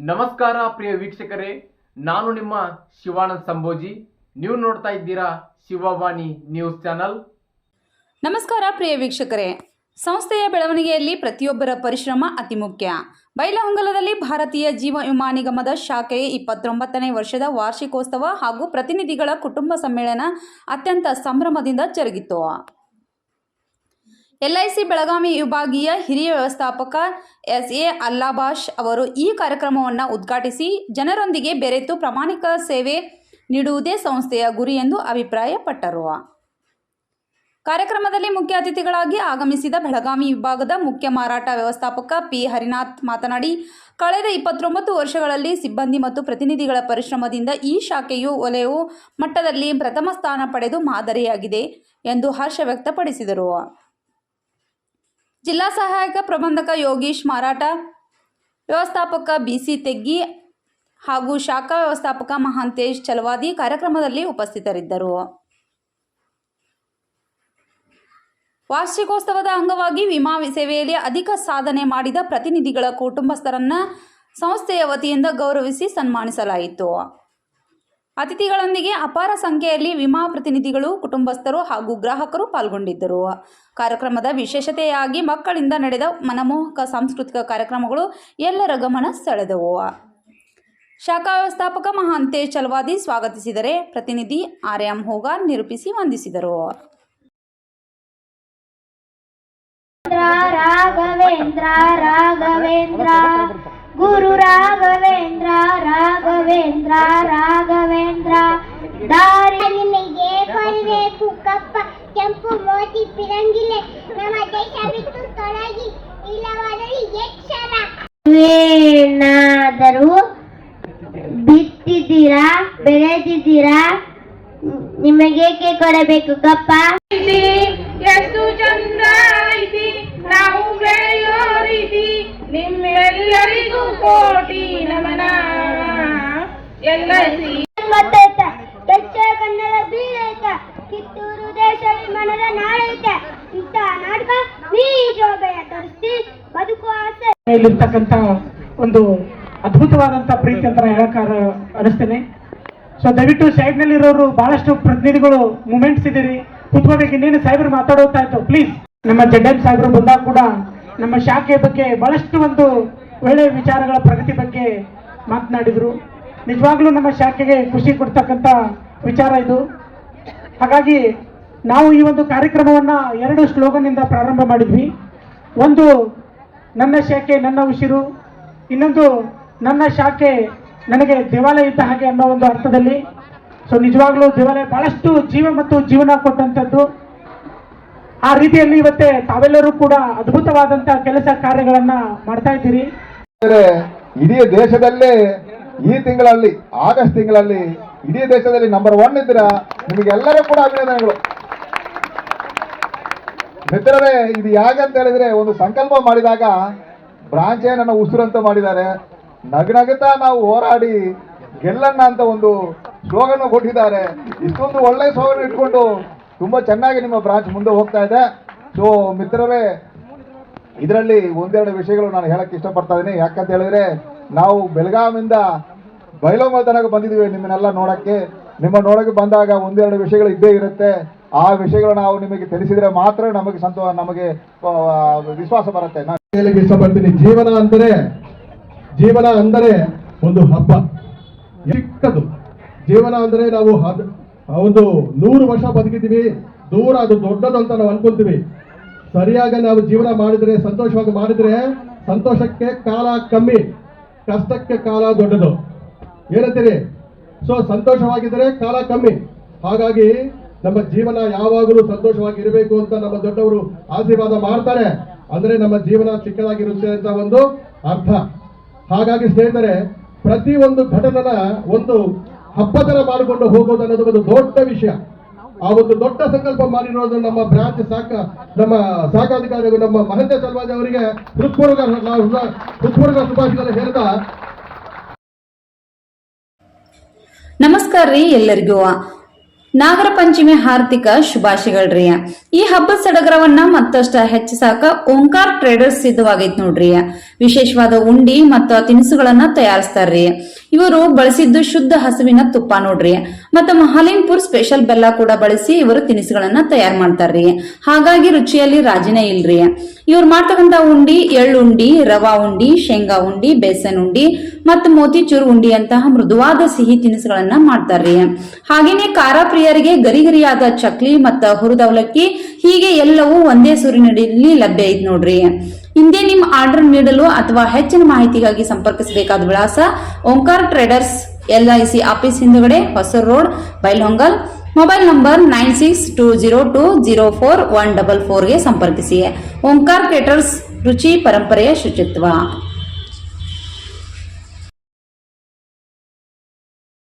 ನಮಸ್ಕಾರ ಪ್ರಿಯ ವೀಕ್ಷಕರೇ, ನಾನು ನಿಮ್ಮ ಶಿವಾನಂದ್ ಸಂಬೋಜಿ. ನೀವು ನೋಡ್ತಾ ಇದ್ದೀರಾ ಶಿವವಾಣಿ ನ್ಯೂಸ್ ಚಾನಲ್. ನಮಸ್ಕಾರ ಪ್ರಿಯ ವೀಕ್ಷಕರೇ, ಸಂಸ್ಥೆಯ ಬೆಳವಣಿಗೆಯಲ್ಲಿ ಪ್ರತಿಯೊಬ್ಬರ ಪರಿಶ್ರಮ ಅತಿ ಮುಖ್ಯ. ಬೈಲಹೊಂಗಲದಲ್ಲಿ ಭಾರತೀಯ ಜೀವ ವಿಮಾ ನಿಗಮದ ಶಾಖೆಯ 29ನೇ ವರ್ಷದ ವಾರ್ಷಿಕೋತ್ಸವ ಹಾಗೂ ಪ್ರತಿನಿಧಿಗಳ ಕುಟುಂಬ ಸಮ್ಮೇಳನ ಅತ್ಯಂತ ಸಂಭ್ರಮದಿಂದ ಜರುಗಿತು. LIC ಬೆಳಗಾವಿ ವಿಭಾಗೀಯ ಹಿರಿಯ ವ್ಯವಸ್ಥಾಪಕ SA ಅಲ್ಲಾಬಾಷ್ ಅವರು ಈ ಕಾರ್ಯಕ್ರಮವನ್ನು ಉದ್ಘಾಟಿಸಿ ಜನರೊಂದಿಗೆ ಬೆರೆತು ಪ್ರಾಮಾಣಿಕ ಸೇವೆ ನೀಡುವುದೇ ಸಂಸ್ಥೆಯ ಗುರಿ ಎಂದು ಅಭಿಪ್ರಾಯಪಟ್ಟರು. ಕಾರ್ಯಕ್ರಮದಲ್ಲಿ ಮುಖ್ಯ ಅತಿಥಿಗಳಾಗಿ ಆಗಮಿಸಿದ ಬೆಳಗಾವಿ ವಿಭಾಗದ ಮುಖ್ಯ ಮಾರಾಟ ವ್ಯವಸ್ಥಾಪಕ P. ಹರಿನಾಥ್ ಮಾತನಾಡಿ, ಕಳೆದ 29 ವರ್ಷಗಳಲ್ಲಿ ಸಿಬ್ಬಂದಿ ಮತ್ತು ಪ್ರತಿನಿಧಿಗಳ ಪರಿಶ್ರಮದಿಂದ ಈ ಶಾಖೆಯು ವಲಯವು ಮಟ್ಟದಲ್ಲಿ ಪ್ರಥಮ ಸ್ಥಾನ ಪಡೆದು ಮಾದರಿಯಾಗಿದೆ ಎಂದು ಹರ್ಷ ವ್ಯಕ್ತಪಡಿಸಿದರು. ಜಿಲ್ಲಾ ಸಹಾಯಕ ಪ್ರಬಂಧಕ ಯೋಗೀಶ್, ಮಾರಾಟ ವ್ಯವಸ್ಥಾಪಕ BC ತೆಗ್ಗಿ ಹಾಗೂ ಶಾಖಾ ವ್ಯವಸ್ಥಾಪಕ ಮಹಾಂತೇಶ್ ಚಲವಾದಿ ಕಾರ್ಯಕ್ರಮದಲ್ಲಿ ಉಪಸ್ಥಿತರಿದ್ದರು. ವಾರ್ಷಿಕೋತ್ಸವದ ಅಂಗವಾಗಿ ವಿಮಾ ಸೇವೆಯಲ್ಲಿ ಅಧಿಕ ಸಾಧನೆ ಮಾಡಿದ ಪ್ರತಿನಿಧಿಗಳ ಕುಟುಂಬಸ್ಥರನ್ನು ಸಂಸ್ಥೆಯ ವತಿಯಿಂದ ಗೌರವಿಸಿ ಸನ್ಮಾನಿಸಲಾಯಿತು. ಅತಿಥಿಗಳೊಂದಿಗೆ ಅಪಾರ ಸಂಖ್ಯೆಯಲ್ಲಿ ವಿಮಾ ಪ್ರತಿನಿಧಿಗಳು, ಕುಟುಂಬಸ್ಥರು ಹಾಗೂ ಗ್ರಾಹಕರು ಪಾಲ್ಗೊಂಡಿದ್ದರು. ಕಾರ್ಯಕ್ರಮದ ವಿಶೇಷತೆಯಾಗಿ ಮಕ್ಕಳಿಂದ ನಡೆದ ಮನಮೋಹಕ ಸಾಂಸ್ಕೃತಿಕ ಕಾರ್ಯಕ್ರಮಗಳು ಎಲ್ಲರ ಗಮನ ಸೆಳೆದವು. ಶಾಖಾ ವ್ಯವಸ್ಥಾಪಕ ಮಹಾಂತೇಶ್ ಚಲವಾದಿ ಸ್ವಾಗತಿಸಿದರೆ, ಪ್ರತಿನಿಧಿ ಆರ್ಯಾಮ್ ಹೋಗಾರ್ ನಿರೂಪಿಸಿ ವಂದಿಸಿದರು. ರಾಘವೇಂದ್ರ ರಾಘವೇಂದ್ರ ಗುರು ರಾಘವೇಂದ್ರ ರಾಘವೇಂದ್ರ ರಾಘವೇಂದ್ರ ದಾರಿ ನಿನಗೆ ಕೊಡಬೇಕು ಕಪ್ಪ ಕೆಂಪು ಮೋತಿ ಪಿರಂಗಿಲೆ ನಮ್ಮ ದೇಶ ಬಿಟ್ಟು ತೊಲಗಿ ಇಲ್ಲವಾದರೆ ಎಚ್ಚರ. ಏನಾದರೂ ಬಿತ್ತಿದ್ದೀರಾ, ಬೆಳೆದಿದ್ದೀರಾ, ನಿಮಗೇಕೆ ಕೊಡಬೇಕು ಕಪ್ಪ? ಎಷ್ಟು ಚಂದ ಐತಿ ನಾವು ಬೆಳೆಯೋ ರೀತಿ, ನಿಮ್ಮೆಲ್ಲರಿಗೂ ಕೋಟಿ ನಮನ. ಗೊತ್ತೈತ ದಕ್ಷಿಣ ಕನ್ನಡ ಬೀಳೈತ, ಕಿತ್ತೂರು ದೇಶ ಮನದ ನಾಳೈತ, ಇಂಥ ನಾಟಕ ಬೀಜೋಬೆಯ ತರಿಸಿ ಬದುಕುವ ಆಸೆ. ಇಲ್ಲಿರ್ತಕ್ಕಂಥ ಒಂದು ಅದ್ಭುತವಾದಂಥ ಪ್ರೀತಿ ಅಂತ ಹೇಳಕ್ಕಾರ ಅನಿಸ್ತೇನೆ. ಸೊ ದಯವಿಟ್ಟು ಸೈಡ್ನಲ್ಲಿರೋರು ಬಹಳಷ್ಟು ಪ್ರತಿನಿಧಿಗಳು ಮೂಮೆಂಟ್ಸ್ ಇದ್ದೀರಿ, ಕುತ್ಕೋಬೇಕು. ಇನ್ನೇನು ಸಾಹೇಬರು ಮಾತಾಡೋತಾ ಇತ್ತು, ಪ್ಲೀಸ್. ನಮ್ಮ ZM ಸಾಹೇಬರು ಬಂದಾಗ ಕೂಡ ನಮ್ಮ ಶಾಖೆ ಬಗ್ಗೆ ಬಹಳಷ್ಟು ಒಂದು ಒಳ್ಳೆಯ ವಿಚಾರಗಳ ಪ್ರಗತಿ ಬಗ್ಗೆ ಮಾತನಾಡಿದರು. ನಿಜವಾಗ್ಲೂ ನಮ್ಮ ಶಾಖೆಗೆ ಖುಷಿ ಕೊಡ್ತಕ್ಕಂಥ ವಿಚಾರ ಇದು. ಹಾಗಾಗಿ ನಾವು ಈ ಒಂದು ಕಾರ್ಯಕ್ರಮವನ್ನು 2 ಸ್ಲೋಗನ್ನಿಂದ ಪ್ರಾರಂಭ ಮಾಡಿದ್ವಿ. ಒಂದು, ನನ್ನ ಶಾಖೆ ನನ್ನ ಉಸಿರು, ಇನ್ನೊಂದು, ನನ್ನ ಶಾಖೆ ನನಗೆ ದೇವಾಲಯ ಇದ್ದ ಹಾಗೆ ಅನ್ನೋ ಒಂದು ಅರ್ಥದಲ್ಲಿ. ಸೊ ನಿಜವಾಗ್ಲೂ ದೇವಾಲಯ ಬಹಳಷ್ಟು ಜೀವ ಮತ್ತು ಜೀವನ ಕೊಟ್ಟಂಥದ್ದು. ಆ ರೀತಿಯಲ್ಲಿ ಇವತ್ತೇ ತಾವೆಲ್ಲರೂ ಕೂಡ ಅದ್ಭುತವಾದಂತಹ ಕೆಲಸ ಕಾರ್ಯಗಳನ್ನ ಮಾಡ್ತಾ ಇದ್ದೀರಿ. ಇಡೀ ದೇಶದಲ್ಲೇ ಈ ತಿಂಗಳಲ್ಲಿ, ಆಗಸ್ಟ್ ತಿಂಗಳಲ್ಲಿ ಇಡೀ ದೇಶದಲ್ಲಿ ನಂಬರ್ 1 ಇದ್ದೀರಾ. ನಿಮಗೆಲ್ಲರೂ ಕೂಡ ಅಭಿನಂದನೆಗಳು. ಮಿತ್ರರೇ, ಇದು ಯಾಕೆ ಅಂತ ಹೇಳಿದ್ರೆ, ಒಂದು ಸಂಕಲ್ಪ ಮಾಡಿದಾಗ ಬ್ರಾಂಚೇ ನನ್ನ ಉಸಿರು ಅಂತ ಮಾಡಿದ್ದಾರೆ. ನಗನಗುತ್ತಾ ನಾವು ಹೋರಾಡಿ ಗೆಲ್ಲಣ್ಣ ಅಂತ ಒಂದು ಸ್ಲೋಗನ್ ಕೊಟ್ಟಿದ್ದಾರೆ. ಇಷ್ಟೊಂದು ಒಳ್ಳೆ ಸ್ಲೋಗನ್ ಇಟ್ಕೊಂಡು ತುಂಬಾ ಚೆನ್ನಾಗಿ ನಿಮ್ಮ ಬ್ರಾಂಚ್ ಮುಂದೆ ಹೋಗ್ತಾ ಇದೆ. ಸೊ ಮಿತ್ರರೇ, ಇದರಲ್ಲಿ ಒಂದೆರಡು ವಿಷಯಗಳು ನಾನು ಹೇಳಕ್ಕೆ ಇಷ್ಟಪಡ್ತಾ ಇದ್ದೀನಿ. ಯಾಕಂತ ಹೇಳಿದ್ರೆ, ನಾವು ಬೆಳಗಾವಿಯಿಂದ ಬೈಲಹೊಂಗಲ ತನಕ ಬಂದಿದ್ದೀವಿ ನಿಮ್ಮನ್ನೆಲ್ಲ ನೋಡಕ್ಕೆ. ನೋಡಕ್ಕೆ ಬಂದಾಗ ಒಂದೆರಡು ವಿಷಯಗಳು ಇದ್ದೇ ಇರುತ್ತೆ. ಆ ವಿಷಯಗಳು ನಾವು ನಿಮಗೆ ತಿಳಿಸಿದ್ರೆ ಮಾತ್ರ ನಮಗೆ ವಿಶ್ವಾಸ ಬರುತ್ತೆ. ನಾನು ಹೇಳಕ್ಕೆ ಇಷ್ಟಪಡ್ತೀನಿ, ಜೀವನ ಅಂದರೆ ಒಂದು ಹಬ್ಬ, ಚಿಕ್ಕದು ಜೀವನ ಅಂದರೆ ನಾವು ಒಂದು 100 ವರ್ಷ ಬದುಕಿದ್ದೀವಿ, ದೂರ ಅದು ದೊಡ್ಡದು ಅಂತ ನಾವು ಅನ್ಕೊಂತೀವಿ. ಸರಿಯಾಗಿ ನಾವು ಜೀವನ ಮಾಡಿದ್ರೆ, ಸಂತೋಷವಾಗಿ ಮಾಡಿದ್ರೆ, ಸಂತೋಷಕ್ಕೆ ಕಾಲ ಕಮ್ಮಿ, ಕಷ್ಟಕ್ಕೆ ಕಾಲ ದೊಡ್ಡದು. ಏನಂತೀರಿ? ಸೊ ಸಂತೋಷವಾಗಿದ್ದರೆ ಕಾಲ ಕಮ್ಮಿ. ಹಾಗಾಗಿ ನಮ್ಮ ಜೀವನ ಯಾವಾಗಲೂ ಸಂತೋಷವಾಗಿ ಇರಬೇಕು ಅಂತ ನಮ್ಮ ದೊಡ್ಡವರು ಆಶೀರ್ವಾದ ಮಾಡ್ತಾರೆ. ಅಂದ್ರೆ ನಮ್ಮ ಜೀವನ ಚಿಕ್ಕದಾಗಿರುತ್ತೆ ಅಂತ ಒಂದು ಅರ್ಥ. ಹಾಗಾಗಿ ಸ್ನೇಹಿತರೆ, ಪ್ರತಿ ಒಂದು ಘಟನೆನ ಒಂದು ಹಬ್ಬದನ ಮಾಡಿಕೊಂಡು ಹೋಗೋದು ಅನ್ನೋದು ಒಂದು ದೊಡ್ಡ ವಿಷಯ. ಆ ಒಂದು ದೊಡ್ಡ ಸಂಕಲ್ಪ ಮಾಡಿರೋದು ನಮ್ಮ ಬ್ರಾಂಚ್ ನಮ್ಮ ಶಾಖಾಧಿಕಾರಿಗಳು, ನಮ್ಮ ಮಹಂತ ಚಲವಾದಿ ಅವರಿಗೆ ಹೃತ್ಪೂರ್ವಕ ಶುಭಾಶಯಗಳನ್ನು ಹೇಳ್ತಾ. ನಮಸ್ಕಾರ ರೀ ಎಲ್ಲರಿಗೂ. ನಾಗರ ಪಂಚಮಿ ಹಾರ್ದಿಕ ಶುಭಾಶಯಗಳ್ರಿ. ಈ ಹಬ್ಬದ ಸಡಗರವನ್ನ ಮತ್ತಷ್ಟ ಹೆಚ್ಚಿಸಾಕ ಓಂಕಾರ ಟ್ರೇಡರ್ಸ್ ಸಿದ್ಧವಾಗೈತ್ ನೋಡ್ರಿ. ವಿಶೇಷವಾದ ಉಂಡಿ ಮತ್ತು ತಿನಿಸುಗಳನ್ನ ತಯಾರಿಸ್ತಾರ್ರಿ. ಇವರು ಬಳಸಿದ್ದು ಶುದ್ಧ ಹಸುವಿನ ತುಪ್ಪ ನೋಡ್ರಿ, ಮತ್ತು ಮಹಾಲಿಂಗ್ಪುರ್ ಸ್ಪೆಷಲ್ ಬೆಲ್ಲ ಕೂಡ ಬಳಸಿ ಇವರು ತಿನಿಸುಗಳನ್ನ ತಯಾರು ಮಾಡ್ತಾರ್ರಿ. ಹಾಗಾಗಿ ರುಚಿಯಲ್ಲಿ ರಾಜಿನೇ ಇಲ್ರಿ. ಇವ್ರು ಮಾಡ್ತಕ್ಕಂತ ಉಂಡಿ ಎಳ್ಳು ಉಂಡಿ, ರವಾ ಉಂಡಿ, ಶೇಂಗಾ ಉಂಡಿ, ಬೇಸನ್ ಉಂಡಿ ಮತ್ತು ಮೋತಿಚೂರ್ ಉಂಡಿ ಅಂತಹ ಮೃದುವಾದ ಸಿಹಿ ತಿನಿಸುಗಳನ್ನ ಮಾಡ್ತಾರ್ರಿ. ಹಾಗೇನೆ ಖಾರ ಪ್ರಿಯರಿಗೆ ಗರಿಗರಿಯಾದ ಚಕ್ಲಿ ಮತ್ತು ಹುರಿದವಲಕ್ಕಿ, ಹೀಗೆ ಎಲ್ಲವೂ ಒಂದೇ ಸೂರಿನಡಿಯಲ್ಲಿ ಲಭ್ಯ ಐತ್ ನೋಡ್ರಿ. ಹಿಂದೆ ನಿಮ್ಮ ಆರ್ಡರ್ ನೀಡಲು ಅಥವಾ ಹೆಚ್ಚಿನ ಮಾಹಿತಿಗಾಗಿ ಸಂಪರ್ಕಿಸಬೇಕಾದ ವಿಳಾಸ ಓಂಕಾರ ಟ್ರೇಡರ್ಸ್, LIC ಆಫೀಸ್ ಹಿಂದುಗಡೆ, Hosur road, Bailhongal. Mobile number 9620204144 ಗೆ ಸಂಪರ್ಕಿಸಿ. ಓಂಕಾರ ಟ್ರೇಡರ್ಸ್, ರುಚಿ ಪರಂಪರೆಯ ಶುಚಿತ್ವ.